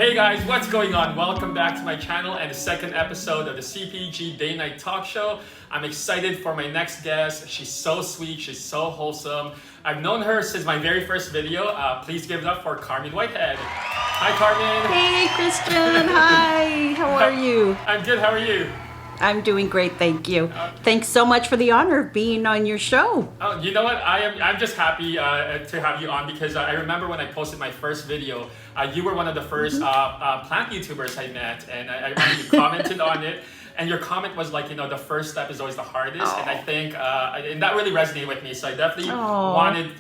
Hey guys, what's going on? Welcome back to my channel and the second episode of the CPG Day Night Talk Show. I'm excited for my next guest. She's so sweet, she's so wholesome. I've known her since my very first video. Please give it up for Carmen Whitehead. Hi Carmen. Hey Christian, hi, how are you? I'm good, how are you? I'm doing great, thank you. Thanks so much for the honor of being on your show. Oh, you know what? I'm just happy to have you on because I remember when I posted my first video, you were one of the first plant YouTubers I met, and I remember you commented on it. And your comment was like, the first step is always the hardest, and I think and that really resonated with me. So I definitely wanted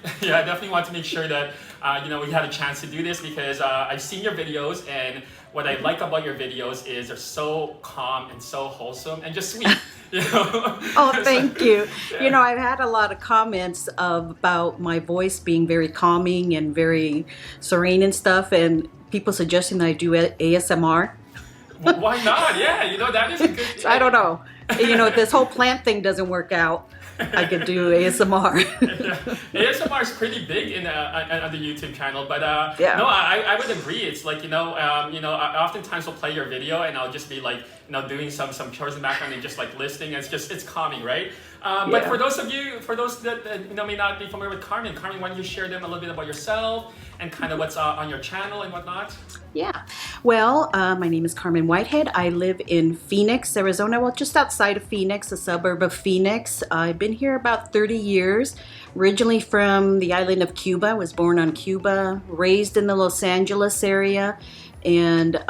to make sure that we had a chance to do this because I've seen your videos, and what I like about your videos is they're so calm and so wholesome and just sweet. Oh, thank you. Yeah. I've had a lot of comments about my voice being very calming and very serene and stuff, and people suggesting that I do ASMR. Well, why not? Yeah, that is a good. I don't know. This whole plant thing doesn't work out. I could do ASMR. ASMR is pretty big on the YouTube channel, but no, I would agree. It's like oftentimes we'll play your video and I'll just be like doing some chores in the background and just like listening. And it's calming, right? But for those that may not be familiar with Carmen, why don't you share them a little bit about yourself and kind of what's on your channel and whatnot? Yeah. Well, my name is Carmen Whitehead. I live in Phoenix, Arizona. Well, just outside of Phoenix, a suburb of Phoenix. I've been here about 30 years. Originally from the island of Cuba. I was born on Cuba, raised in the Los Angeles area, and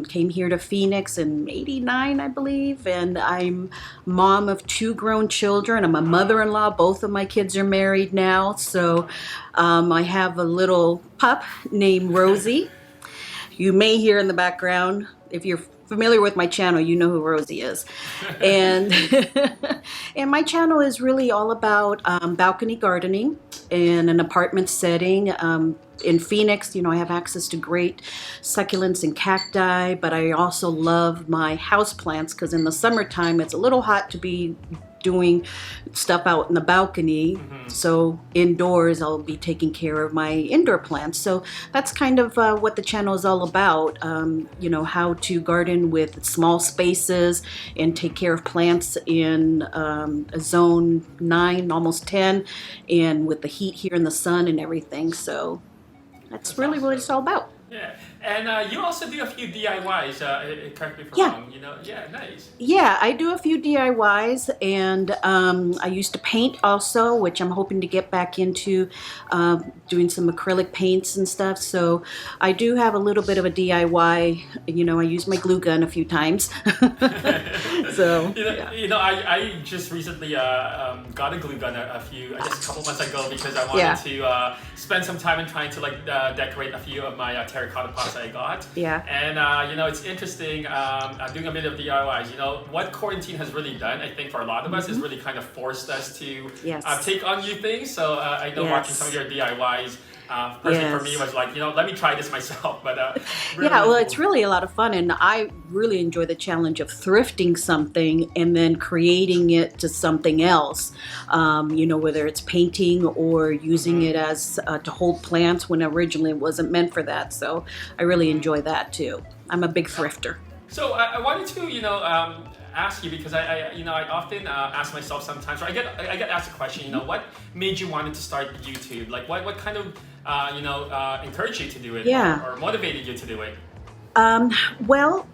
came here to Phoenix in '89, I believe. And I'm mom of 2 grown children. I'm a mother-in-law. Both of my kids are married now. So I have a little pup named Rosie. You may hear in the background, if you're familiar with my channel, you know who Rosie is. And and my channel is really all about balcony gardening in an apartment setting. In Phoenix, I have access to great succulents and cacti, but I also love my houseplants because in the summertime it's a little hot to be doing stuff out in the balcony. So indoors I'll be taking care of my indoor plants. So that's kind of what the channel is all about. How to garden with small spaces and take care of plants in a zone 9, almost 10, and with the heat here in the sun and everything. So that's really what it's all about. Yeah, and you also do a few DIYs, correct me if I'm wrong, Yeah, nice. Yeah, I do a few DIYs, and I used to paint also, which I'm hoping to get back into, doing some acrylic paints and stuff, so I do have a little bit of a DIY. I use my glue gun a few times. So, I just recently got a glue gun just a couple months ago because I wanted to spend some time in trying to decorate a few of my terracotta pots I got. Yeah. And it's interesting doing a bit of DIYs. What quarantine has really done, I think, for a lot of us, is really kind of forced us to take on new things. So I know watching some of your DIYs, personally for me was like, let me try this myself. But really cool. It's really a lot of fun, and I really enjoy the challenge of thrifting something and then creating it to something else. Whether it's painting or using it as to hold plants when originally it wasn't meant for that. So I really enjoy that too. I'm a big thrifter. So I wanted to ask you because I often ask myself sometimes, or I get asked a question. What made you want to start YouTube? Like what kind of encouraged you to do it, or motivated you to do it? Well,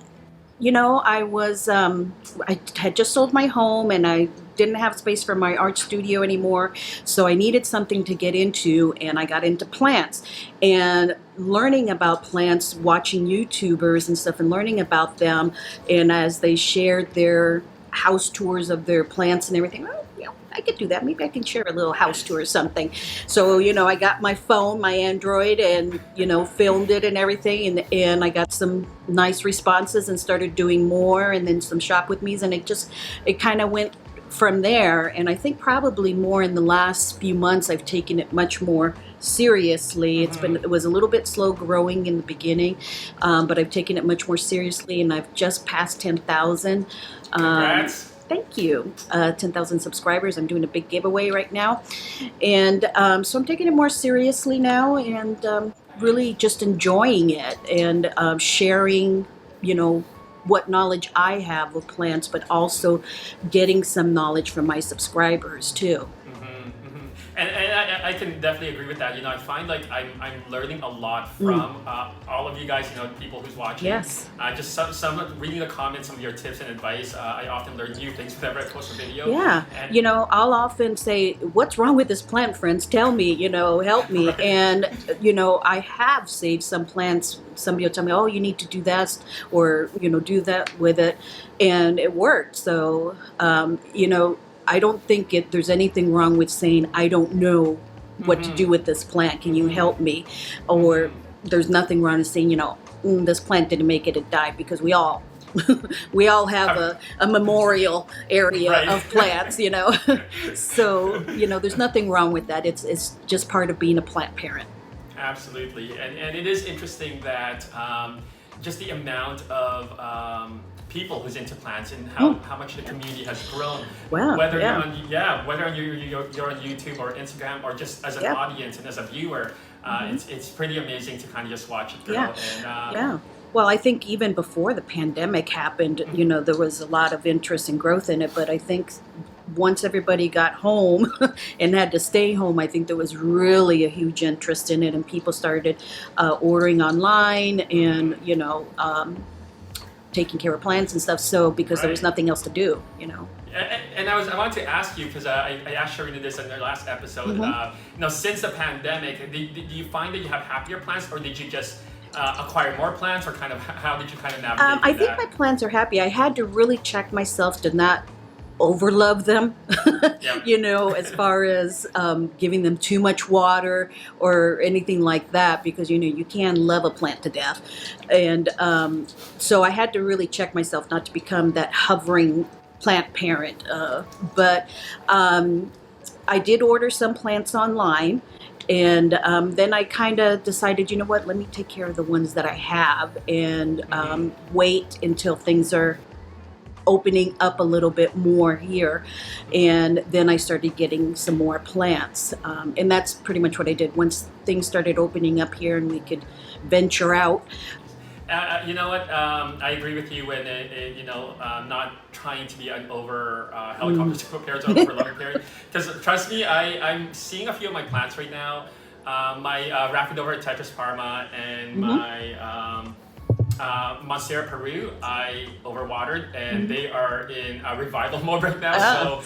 I had just sold my home and I didn't have space for my art studio anymore, so I needed something to get into, and I got into plants and learning about plants, watching YouTubers and stuff and learning about them, and as they shared their house tours of their plants and everything, I could do that. Maybe I can share a little house tour or something. So, I got my phone, my Android, and, filmed it and everything. And I got some nice responses and started doing more, and then some shop with me's. And it kind of went from there. And I think probably more in the last few months, I've taken it much more seriously. It was a little bit slow growing in the beginning, but I've taken it much more seriously, and I've just passed 10,000. Congrats. Thank you. 10,000 subscribers. I'm doing a big giveaway right now. And so I'm taking it more seriously now. And really just enjoying it and sharing, what knowledge I have of plants, but also getting some knowledge from my subscribers too. And I can definitely agree with that. I find like I'm learning a lot from all of you guys, people who's watching. Yes. Just some reading the comments, some of your tips and advice. I often learn new things whenever I post a video. Yeah. And, I'll often say, what's wrong with this plant, friends? Tell me, help me. Right. And, I have saved some plants. Somebody will tell me, oh, you need to do that or, do that with it. And it worked. So, I don't think there's anything wrong with saying, I don't know what to do with this plant. Can you help me? Or there's nothing wrong with saying, this plant didn't make it, it died, because we all have a memorial area Right. of plants, So, there's nothing wrong with that. It's just part of being a plant parent. Absolutely. And it is interesting that just the amount of people who's into plants and how much the community has grown. Wow. Whether yeah. whether you're on YouTube or Instagram or just as an audience and as a viewer, it's pretty amazing to kind of just watch it grow. Yeah. And, Yeah. Well, I think even before the pandemic happened, there was a lot of interest and growth in it. But I think once everybody got home and had to stay home, I think there was really a huge interest in it, and people started ordering online and, taking care of plants and stuff. So because there was nothing else to do, And I wanted to ask you, because I asked Sharina this in their last episode. Since the pandemic, do you find that you have happier plants, or did you just acquire more plants, or kind of how did you kind of navigate I think that? my plants are happy. I had to really check myself to not overlove them, as far as giving them too much water or anything like that, because you can love a plant to death. And so I had to really check myself not to become that hovering plant parent. But I did order some plants online. And then I kind of decided, let me take care of the ones that I have and wait until things are opening up a little bit more here. And then I started getting some more plants. And that's pretty much what I did. Once things started opening up here and we could venture out. You know what? I agree with you when not trying to be an over helicopter parent or over loving parent. Because trust me, I'm seeing a few of my plants right now. My Rhaphidophora Tetris Parma and my Monstera Peru, I overwatered, and they are in revival mode right now.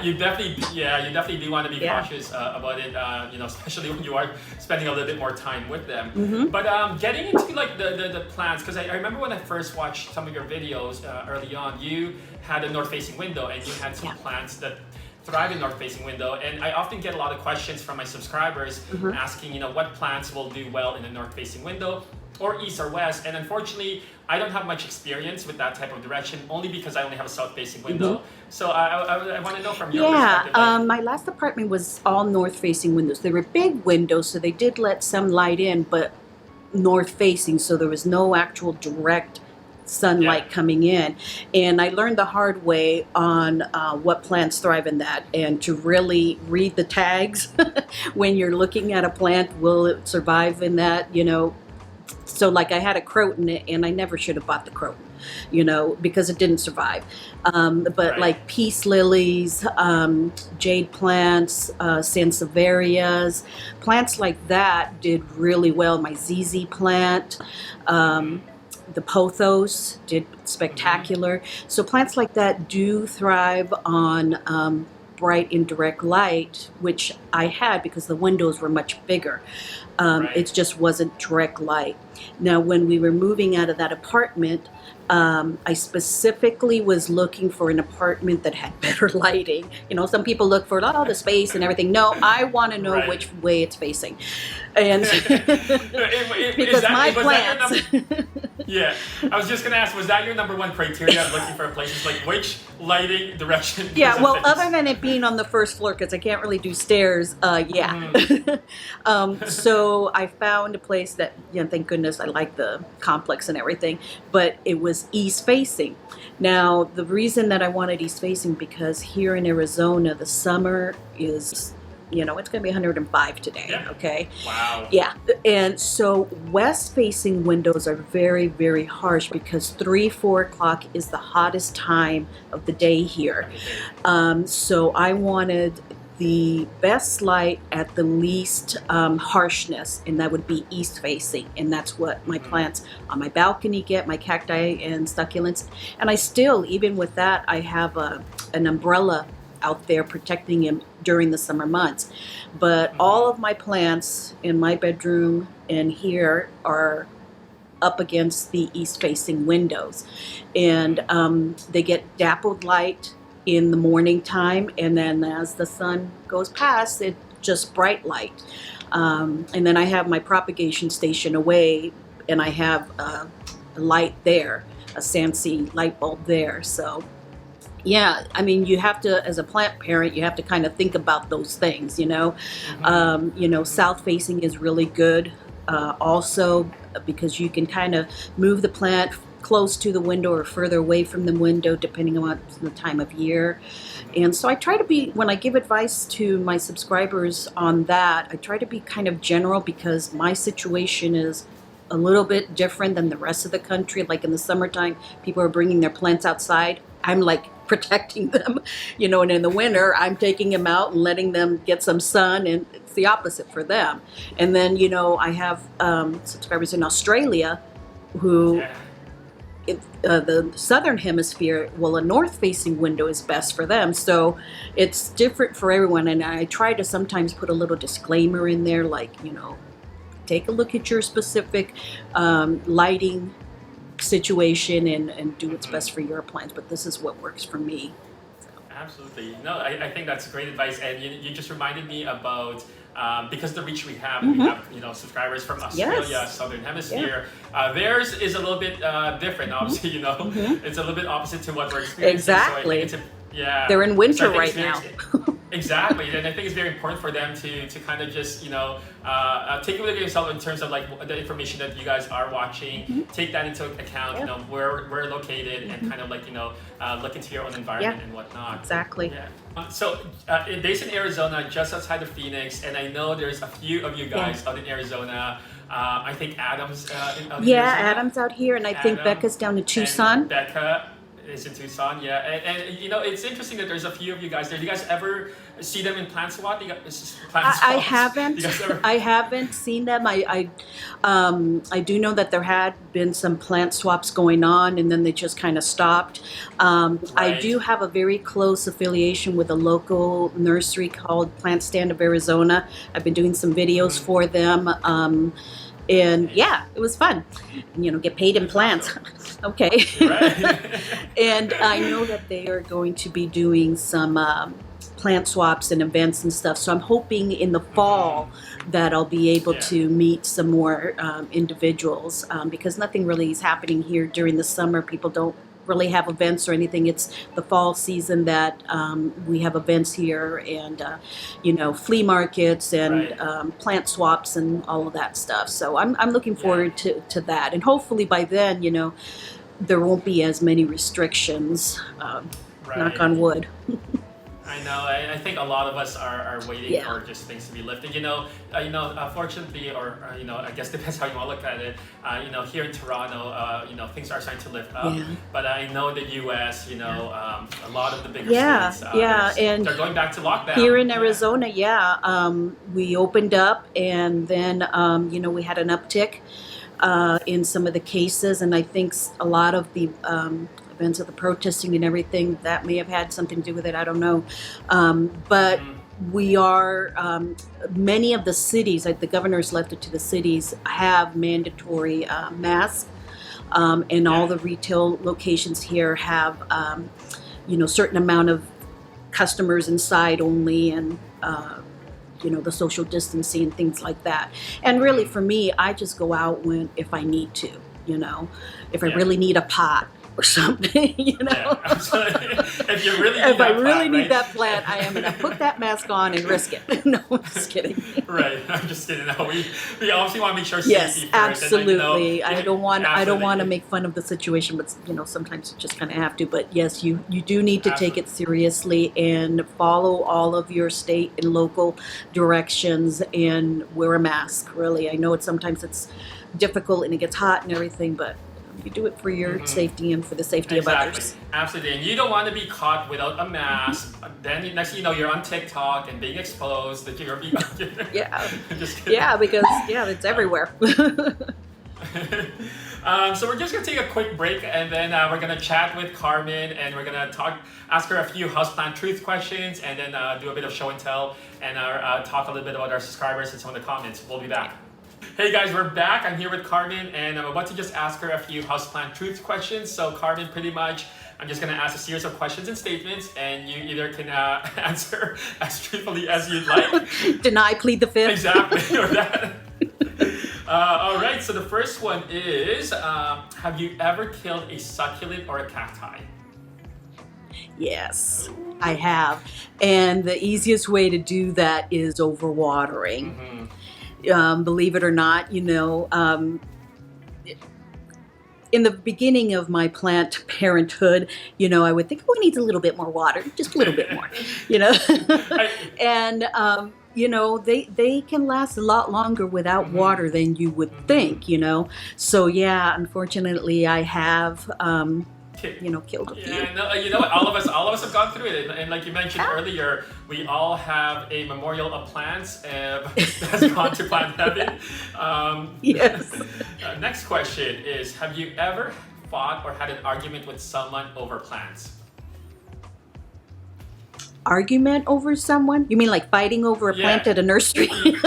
You definitely do want to be cautious about it. Especially when you are spending a little bit more time with them. But getting into like the plants, because I remember when I first watched some of your videos early on, you had a north-facing window, and you had some plants that thrive in north-facing window, and I often get a lot of questions from my subscribers asking, what plants will do well in a north-facing window, or east or west. And unfortunately, I don't have much experience with that type of direction, only because I only have a south-facing window. So I want to know from your perspective. My last apartment was all north-facing windows. They were big windows, so they did let some light in, but north-facing, so there was no actual direct sunlight coming in. And I learned the hard way on what plants thrive in that, and to really read the tags when you're looking at a plant. Will it survive in that, So like I had a croton, and I never should have bought the croton, because it didn't survive. But like peace lilies, jade plants, Sansevierias, plants like that did really well. My ZZ plant, the pothos did spectacular. So plants like that do thrive on bright indirect light, which I had because the windows were much bigger. It just wasn't direct light. Now, when we were moving out of that apartment, I specifically was looking for an apartment that had better lighting. Some people look for the space and everything. No, I want to know which way it's facing. And because my plants. Yeah, I was just gonna ask, was that your number one criteria of looking for places, like which lighting direction? Yeah, well, other than it being on the first floor, because I can't really do stairs. So I found a place that, thank goodness, I like the complex and everything, but it was east facing. Now, the reason that I wanted east facing, because here in Arizona, the summer is it's going to be 105 today. Yeah. Okay. Wow. Yeah. And so west facing windows are very, very harsh because 4 o'clock is the hottest time of the day here. So I wanted the best light at the least harshness, and that would be east facing, and that's what my plants on my balcony get, my cacti and succulents. And I still, even with that, I have an umbrella out there protecting him during the summer months. But all of my plants in my bedroom and here are up against the east facing windows, and they get dappled light in the morning time, and then as the sun goes past, it's just bright light. And then I have my propagation station away, and I have a light there, a Sansevieria light bulb there. So yeah, I mean, you have to, as a plant parent, you have to kind of think about those things, south facing is really good also, because you can kind of move the plant close to the window or further away from the window depending on the time of year. And so I try to be, when I give advice to my subscribers on that, I try to be kind of general because my situation is a little bit different than the rest of the country. Like in the summertime, people are bringing their plants outside. I'm like protecting them, and in the winter, I'm taking them out and letting them get some sun, and it's the opposite for them. And then, I have subscribers in Australia who, the southern hemisphere, well, a north-facing window is best for them. So it's different for everyone, and I try to sometimes put a little disclaimer in there, like, take a look at your specific lighting situation and do what's best for your plants, but this is what works for me. So. Absolutely. No, I think that's great advice, and you just reminded me about because the reach we have, we have subscribers from Australia, Southern Hemisphere. Theirs is a little bit different. Obviously, it's a little bit opposite to what we're experiencing. Exactly. So I think they're in winter right now. Exactly, and I think it's very important for them to kind of just take a look at yourself in terms of like the information that you guys are watching. Take that into account. Where we're located, and kind of like look into your own environment and whatnot. Exactly. Yeah. So based in Arizona, just outside of Phoenix, and I know there's a few of you guys out in Arizona. I think Adam's out in Arizona. Adam's out here, and I think Becca's down in Tucson. Becca is in Tucson, and it's interesting that there's a few of you guys there. Do you guys ever see them in plant swap? I haven't. I haven't seen them. I do know that there had been some plant swaps going on, and then they just kind of stopped. I do have a very close affiliation with a local nursery called Plant Stand of Arizona. I've been doing some videos for them. And it was fun. Get paid in plants. Okay. Right. And I know that they are going to be doing some plant swaps and events and stuff. So I'm hoping in the fall that I'll be able to meet some more individuals because nothing really is happening here during the summer. People don't really have events or anything. It's the fall season that we have events here, and flea markets and plant swaps and all of that stuff. So I'm looking forward to that, and hopefully by then there won't be as many restrictions. Knock on wood. I know. I think a lot of us are waiting for just things to be lifted. Fortunately, or I guess depends how you want to look at it. Here in Toronto, things are starting to lift up. Yeah. But I know the U.S. A lot of the bigger states, and they're going back to lockdown. Here in Arizona, we opened up, and then we had an uptick in some of the cases, and I think a lot of the events of the protesting and everything that may have had something to do with it. I don't know, but we are many of the cities, like the governor's left it to the cities, have mandatory masks, and all the retail locations here have certain amount of customers inside only, and the social distancing and things like that. And really, for me, I just go out if I need to. If I really need a pot, or something, you know. Yeah, absolutely. If you really need If I that really plant, need right? that plant, I am going to put that mask on and risk it. No, I'm just kidding. Right. I'm just kidding. No, we obviously want to make sure Yes, safety first. And, absolutely. I don't want to absolutely. make fun of the situation, but sometimes you just kind of have to. But yes, you do need to take it seriously and follow all of your state and local directions and wear a mask. Really, I know sometimes it's difficult and it gets hot and everything, but you do it for your safety and for the safety of others. Absolutely. And you don't want to be caught without a mask. Then next thing you know, you're on TikTok and being exposed that you're being. Yeah. Just kidding. Yeah, because it's everywhere. So we're just gonna take a quick break, and then we're gonna chat with Carmen, and we're gonna ask her a few houseplant truth questions, and then do a bit of show and tell, and talk a little bit about our subscribers and some of the comments. We'll be back. Hey guys, we're back. I'm here with Carmen, and I'm about to just ask her a few houseplant truth questions. So Carmen, pretty much, I'm just gonna ask a series of questions and statements, and you either can answer as truthfully as you'd like. Deny, plead the fifth. Exactly, or that. All right, so the first one is, have you ever killed a succulent or a cacti? Yes, I have. And the easiest way to do that is overwatering. Mm-hmm. Believe it or not, in the beginning of my plant parenthood, I would think, oh, it needs a little bit more water, just a little bit more, and they can last a lot longer without water than you would think, So yeah, unfortunately, I have killed a few. Yeah, no, you know what? All of us have gone through it, and like you mentioned earlier, we all have a memorial of plants that has gone to plant heaven. Yes. Next question is: have you ever fought or had an argument with someone over plants? Argument over someone? You mean like fighting over a plant at a nursery? Did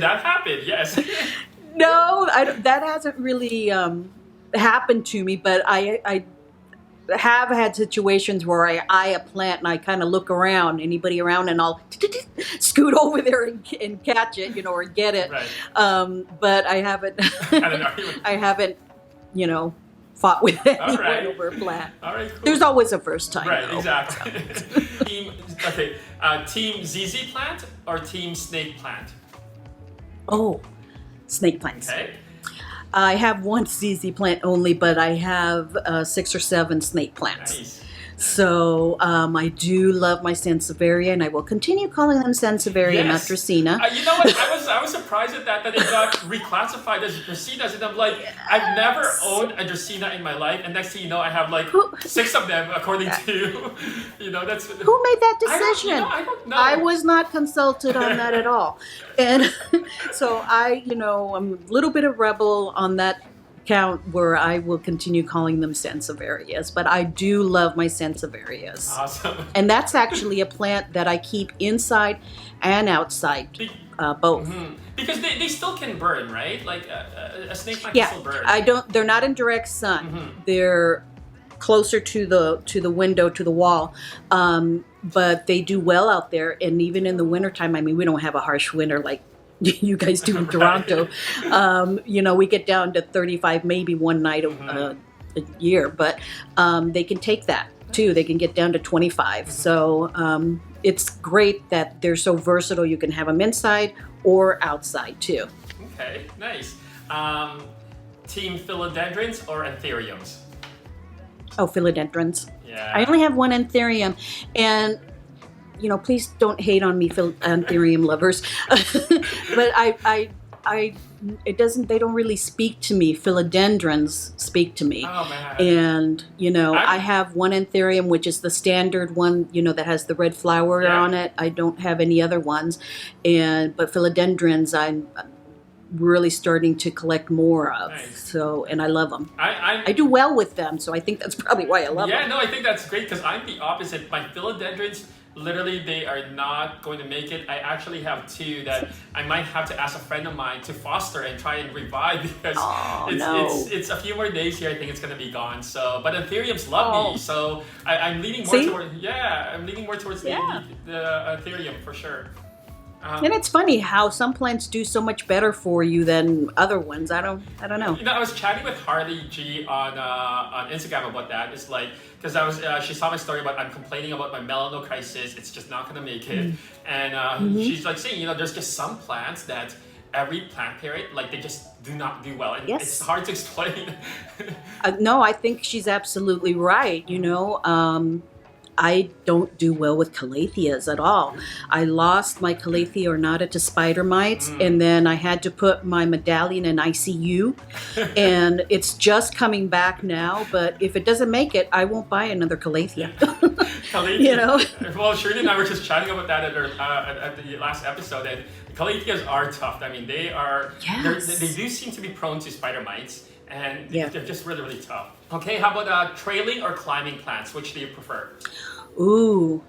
that happen? Yes. No, that hasn't really happened to me, but I have had situations where I eye a plant and I kind of look around, anybody around, and I'll scoot over there and catch it, or get it. Right. But I haven't. I haven't, fought with anyone over a plant. All right. Cool. There's always a first time. Right. Though. Exactly. Team ZZ plant or team snake plant? Oh, snake plants. Okay. I have one ZZ plant only, but I have 6 or 7 snake plants. Nice. So I do love my Sansevieria, and I will continue calling them Sansevieria, not Dracaena. You know what? I was surprised at that it got reclassified as Dracaenas, and I'm like, I've never owned a Dracaena in my life, and next thing you know, I have like 6 of them, according to, that's... Who made that decision? I don't know. I was not consulted on that at all. And so I'm a little bit of rebel on that count where I will continue calling them Sansevierias, but I do love my Sansevierias. Awesome. And that's actually a plant that I keep inside and outside, both. Mm-hmm. Because they still can burn, right? Like a snake plant can still burn. They're not in direct sun. They're closer to the window, to the wall. But they do well out there, and even in the wintertime, we don't have a harsh winter like you guys do in Toronto. We get down to 35, maybe one night a year, but they can take that too. They can get down to 25. So it's great that they're so versatile. You can have them inside or outside too. Okay, nice. Team Philodendrons or Anthuriums? Oh, Philodendrons. Yeah. I only have one Anthurium, and please don't hate on me, Anthurium lovers. But they don't really speak to me. Philodendrons speak to me. Oh, man. And, I have one Anthurium, which is the standard one, that has the red flower on it. I don't have any other ones. But Philodendrons, I'm really starting to collect more of. Nice. So, and I love them. I do well with them, so I think that's probably why I love them. Yeah, no, I think that's great because I'm the opposite. My Philodendrons, literally, they are not going to make it. I actually have 2 that I might have to ask a friend of mine to foster and try and revive because it's a few more days here. I think it's going to be gone. So, but Anthuriums love me, so I'm leaning more towards. Yeah, I'm leaning more towards the Anthurium for sure. And it's funny how some plants do so much better for you than other ones. I don't know. I was chatting with Harley G on Instagram about that. It's like, because she saw my story about I'm complaining about my melanoma crisis. It's just not gonna make it, and she's like saying, there's just some plants that every plant period, like they just do not do well, and it's hard to explain. No, I think she's absolutely right. I don't do well with calatheas at all. I lost my calathea ornata to spider mites, and then I had to put my medallion in ICU, and it's just coming back now. But if it doesn't make it, I won't buy another calathea. Calathea. Well, Shirley and I were just chatting about that at the last episode, and calatheas are tough. I mean, they do seem to be prone to spider mites, and they're just really, really tough. Okay, how about trailing or climbing plants? Which do you prefer? Ooh.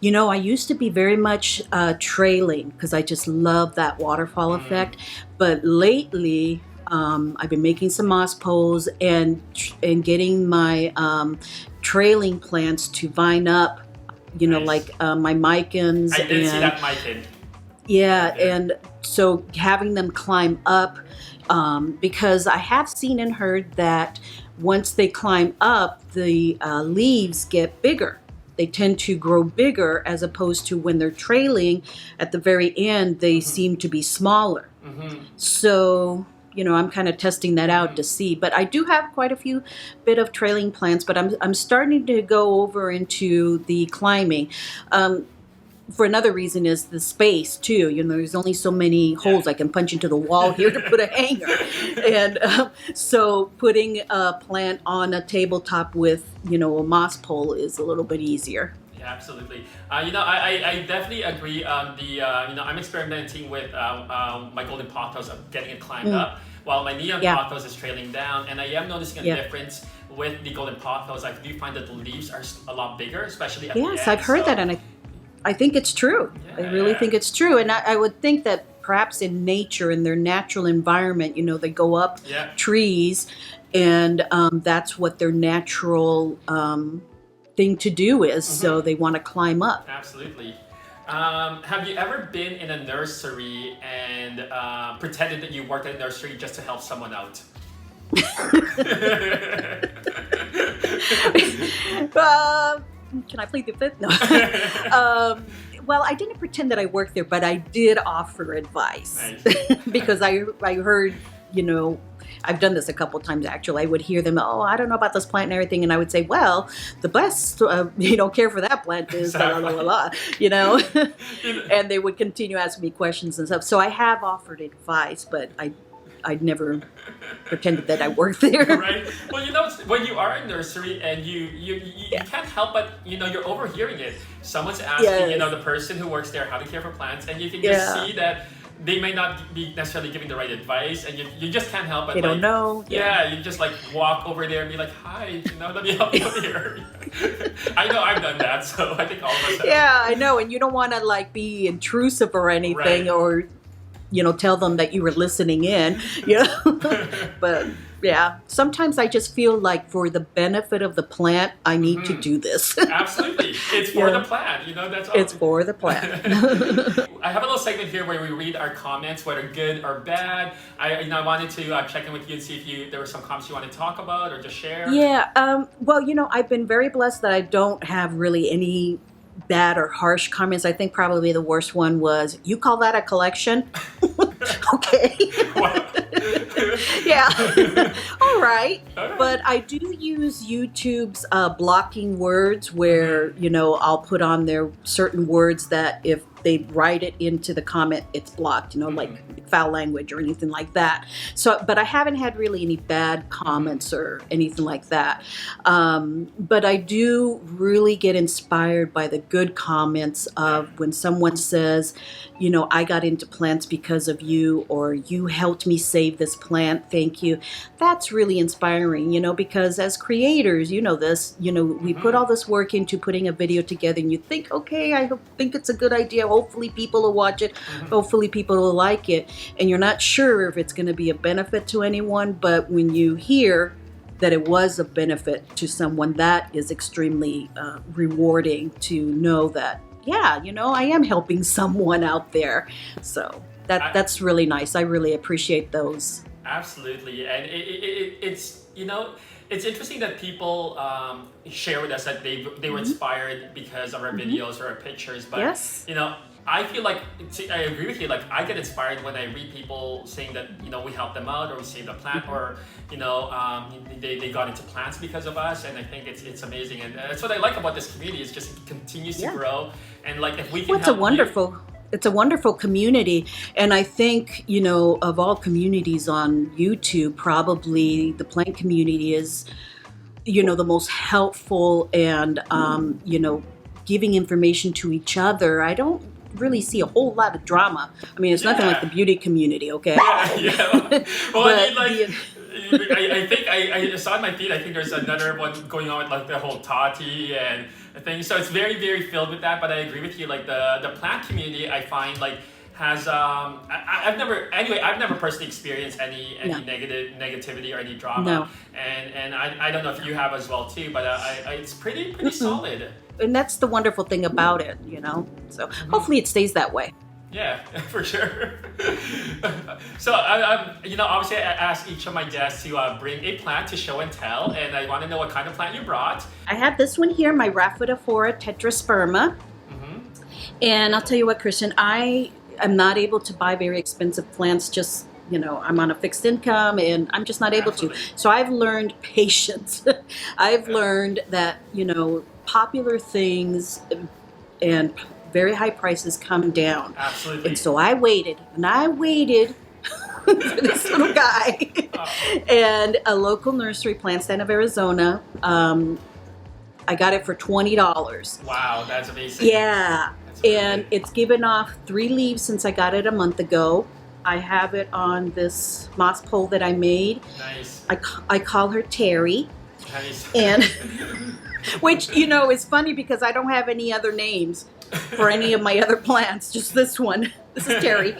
I used to be very much trailing because I just love that waterfall effect. But lately, I've been making some moss poles and getting my trailing plants to vine up, Nice. like my micans. I did see that mican. Yeah, and so having them climb up, because I have seen and heard that once they climb up, the leaves get bigger. They tend to grow bigger as opposed to when they're trailing at the very end, they seem to be smaller. So, I'm kind of testing that out to see. But I do have quite a few bit of trailing plants, but I'm starting to go over into the climbing. For another reason is the space too. There's only so many holes I can punch into the wall here to put a hanger, and so putting a plant on a tabletop with a moss pole is a little bit easier. Yeah, absolutely. I definitely agree. I'm experimenting with my golden pothos of getting it climbed up, while my neon pothos is trailing down, and I am noticing a difference with the golden pothos. I do find that the leaves are a lot bigger, especially at the end. Yes, I've heard that, and I think it's true. I really think it's true. And I would think that perhaps in nature, in their natural environment, they go up trees, and that's what their natural thing to do is. So they want to climb up. Absolutely. Have you ever been in a nursery and pretended that you worked at a nursery just to help someone out? Can I plead the fifth? No. Well, I didn't pretend that I worked there, but I did offer advice. Nice. Because I heard, I've done this a couple times actually. I would hear them, I don't know about this plant and everything, and I would say, well, the best, care for that plant is blah, blah, blah, blah, and they would continue asking me questions and stuff. So I have offered advice, but I'd never pretended that I worked there. Right. Well, when you are in nursery and you can't help but, you're overhearing it. Someone's asking, the person who works there how to care for plants, and you can just see that they may not be necessarily giving the right advice, and you just can't help but they don't know. Yeah, you just walk over there and be like, hi, let me help you here. I know I've done that, so I think all of us have. Yeah, I know, and you don't want to be intrusive or anything, or tell them that you were listening in, but yeah, sometimes I just feel like for the benefit of the plant, I need to do this. Absolutely. It's for the plant, that's all. It's for the plant. I have a little segment here where we read our comments, whether good or bad. I wanted to check in with you and see if there were some comments you want to talk about or just share. Yeah, well, I've been very blessed that I don't have really any bad or harsh comments. I think probably the worst one was, you call that a collection? Okay. Yeah. All right. But I do use YouTube's blocking words where, I'll put on there certain words that if they write it into the comment, it's blocked, like foul language or anything like that. So, but I haven't had really any bad comments or anything like that. But I do really get inspired by the good comments of when someone says, I got into plants because of you, or you helped me save this plant. Thank you. That's really inspiring, because as creators, this, we put all this work into putting a video together, and you think, okay, I think it's a good idea. Hopefully people will watch it. Hopefully people will like it. And you're not sure if it's going to be a benefit to anyone, but when you hear that it was a benefit to someone, that is extremely rewarding to know that, yeah, I am helping someone out there. So that's really nice. I really appreciate those. Absolutely, and it's it's interesting that people share with us that they were inspired because of our videos or our pictures. But Yes. I feel like I agree with you. Like I get inspired when I read people saying that we helped them out or we saved a plant or they got into plants because of us, and I think it's amazing, and that's what I like about this community. Is just it continues to grow, and like if we can It's a wonderful community, and I think of all communities on YouTube, probably the plant community is the most helpful and giving information to each other. I don't really see a whole lot of drama. I mean, it's nothing like the beauty community, okay? Yeah. Well, I mean, I think I saw in my feed. I think there's another one going on with like the whole Tati and things. So it's very, very filled with that. But I agree with you. Like the plant community, I find like has I've never personally experienced any negativity or any drama. No. And I don't know if you have as well too. But it's pretty solid. And that's the wonderful thing about it, So hopefully it stays that way. Yeah, for sure. So, obviously I asked each of my guests to bring a plant to show and tell, and I want to know what kind of plant you brought. I have this one here, my Rhaphidophora tetrasperma. And I'll tell you what, Christian, I am not able to buy very expensive plants. Just, I'm on a fixed income and I'm just not able to. So I've learned patience. I've learned that, popular things and very high prices come down. Absolutely. And so I waited for this little guy. And a local nursery, Plant Stand of Arizona, I got it for $20. Wow, that's amazing. Yeah. And it's given off 3 leaves since I got it a month ago. I have it on this moss pole that I made. Nice. I call her Terry. Nice. And which, is funny because I don't have any other names for any of my other plants, just this one. This is Terry.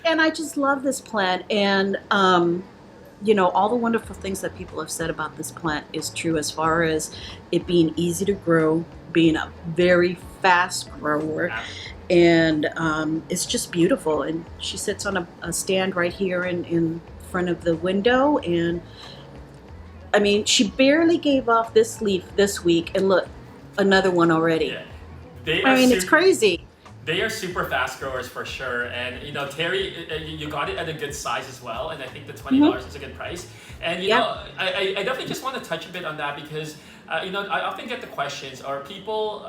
And I just love this plant. And, all the wonderful things that people have said about this plant is true as far as it being easy to grow, being a very fast grower. And it's just beautiful. And she sits on a stand right here in front of the window. And I mean, she barely gave off this leaf this week, and look, another one already. Yeah. It's crazy. They are super fast growers for sure, and Terry, you got it at a good size as well, and I think the $20 is a good price. And I definitely just want to touch a bit on that because I often get the questions, or people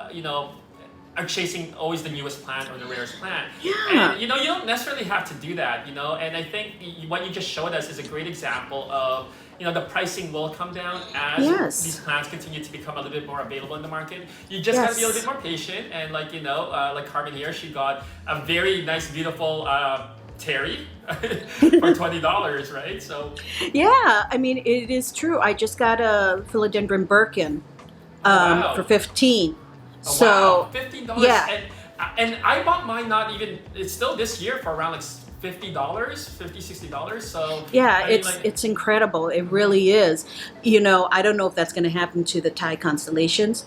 are chasing always the newest plant or the rarest plant. Yeah. And you don't necessarily have to do that, and I think what you just showed us is a great example of the pricing will come down as these plants continue to become a little bit more available in the market. You just got to be a little bit more patient, and like Carmen here, she got a very nice, beautiful Terry for $20, right? So yeah, I mean, it is true. I just got a Philodendron Birkin for $15. So wow, $15. Yeah. And I bought mine it's still this year for around like $50, $60. So yeah, it's incredible. It really is. I don't know if that's going to happen to the Thai constellations.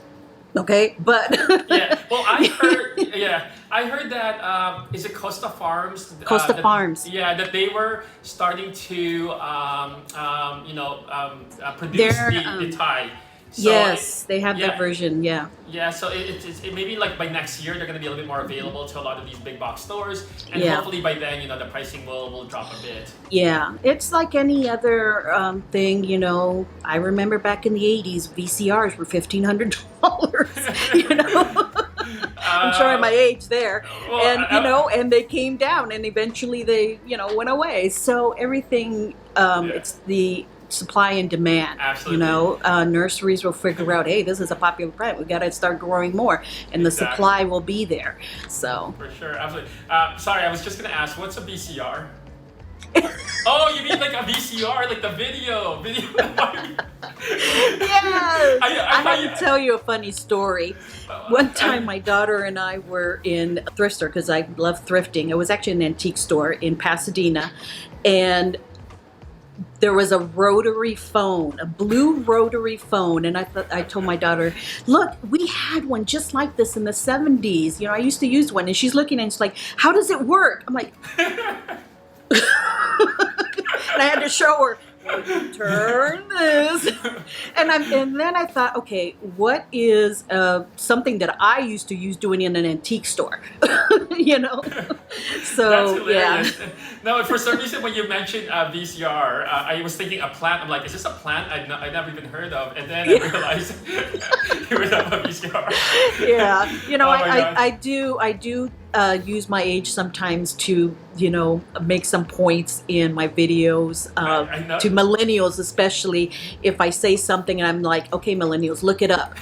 Okay, but yeah. Well, I heard that is it Costa Farms? Farms. Yeah, that they were starting to produce the Thai. So yes, they have that version. Yeah. Yeah, so it maybe like by next year they're going to be a little bit more available to a lot of these big box stores, and hopefully by then the pricing will drop a bit. Yeah, it's like any other thing. I remember back in the '80s, VCRs were $1,500. I'm showing my age there, and they came down, and eventually they went away. So everything, it's the supply and demand. Absolutely. Nurseries will figure out, hey, this is a popular plant, we got to start growing more, and the supply will be there. So for sure, absolutely. Sorry, I was just gonna ask, what's a VCR? Oh, you mean like a VCR, like the video? Yeah. I have to tell you a funny story. One time my daughter and I were in a thrift store, because I love thrifting. It was actually an antique store in Pasadena, and there was a rotary phone, a blue rotary phone, and I told my daughter, look, we had one just like this in the 70s. I used to use one, and she's looking and she's like, how does it work? I'm like, and I had to show her. Turn this, and then I thought, okay, what is something that I used to use doing in an antique store, So That's hilarious. No, for some reason when you mentioned VCR, I was thinking a plant. I'm like, is this a plant I never even heard of? And then I realized it was a VCR. Yeah, Oh my gosh. I do use my age sometimes to make some points in my videos I know. to millennials, especially if I say something and I'm like, okay, millennials, look it up.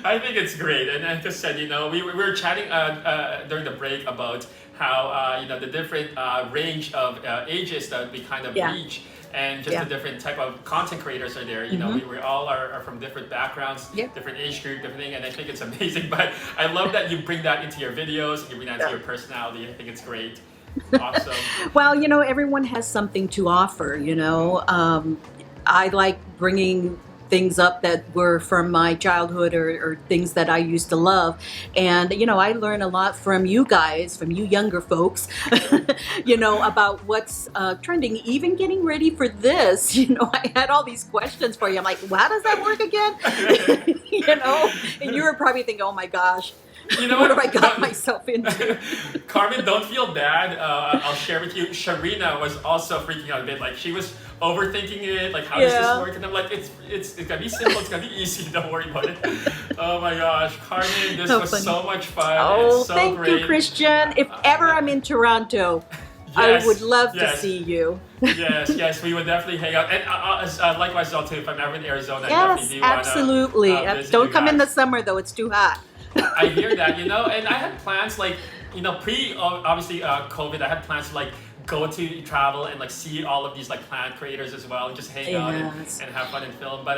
I think it's great, and like I said, we were chatting during the break about how the different range of ages that we kind of Yeah. reach, and just Yeah. the different type of content creators are there. We all are from different backgrounds, Yeah. different age group, different thing, and I think it's amazing. But I love that you bring that into your videos, and you bring that into your personality. I think it's great. Awesome. Well, everyone has something to offer. I like bringing things up that were from my childhood or things that I used to love. And, I learn a lot from you guys, from you younger folks, about what's trending. Even getting ready for this, I had all these questions for you. I'm like, well, how does that work again? And you were probably thinking, oh my gosh. What have I got myself into? Carmen, don't feel bad. I'll share with you. Sharina was also freaking out a bit. Like, she was overthinking it. Like, how does this work? And I'm like, it's gonna be simple. It's gonna be easy. Don't worry about it. Oh my gosh, Carmen, this was funny. so much fun. Oh, it's so thank great. you, Christian. If ever I'm in Toronto, I would love to see you. yes, we would definitely hang out. And likewise, also, if I'm ever in Arizona, I Yes, definitely do wanna, absolutely. visit Don't you come in the guys. summer though; it's too hot. I hear that, and I had plans like, obviously COVID, I had plans to like go to travel and like see all of these like plant creators as well and just hang out Yes. and have fun and film. But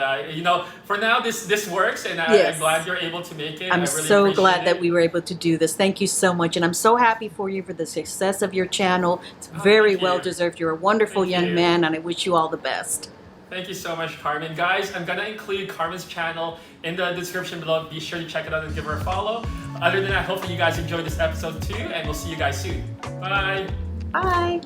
for now this works, and Yes. I'm glad you're able to make it. I'm I really so appreciate glad it. that we were able to do this. Thank you so much, and I'm so happy for you for the success of your channel. It's very thank you. well deserved. You're a wonderful Thank young you. man, and I wish you all the best. Thank you so much, Carmen. Guys, I'm gonna include Carmen's channel in the description below. Be sure to check it out and give her a follow. Other than that, hopefully you guys enjoyed this episode too, and we'll see you guys soon. Bye. Bye.